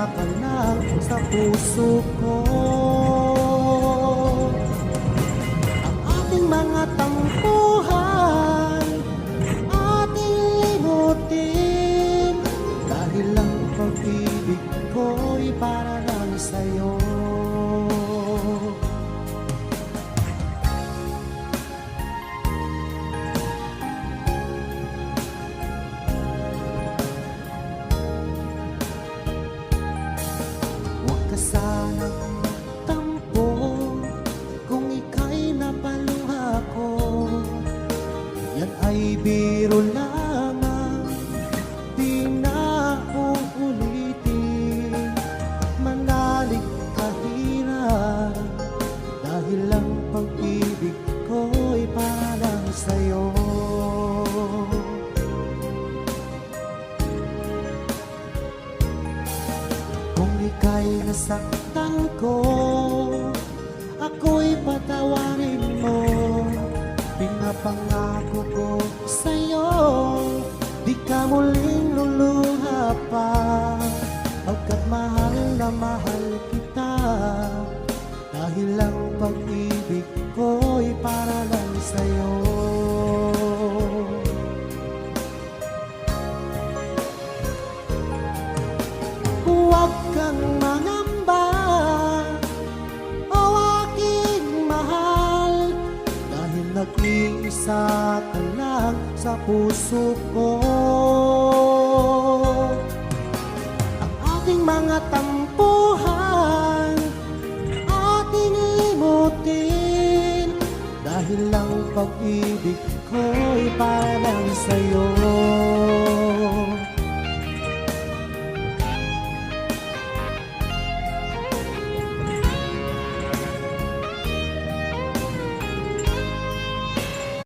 ka lang sa puso ko. Ang ating mga tampuhan ating limutin, dahil ang pag-ibig ko'y para lang sa'yo. Sanang tampo kung ika'y napaluha ko, yan ay biro lamang, di na uulitin. Manalig kahirap, dahil ang pag-ibig ko'y para lang sa'yo. Ika'y nasaktan ko, ako'y patawarin mo. Pinapangako ko sa'yo, di ka muling luluha pa. Pagkat mahal na mahal kita, dahil ang pag-ibig ko'y para lang sa'yo. Huwag kang mangamba, o aking mahal, dahil nag-iisa ka lang sa puso ko. Ang ating mga tampuhan ating limutin, dahil ang pag-ibig ko'y para lang sa'yo.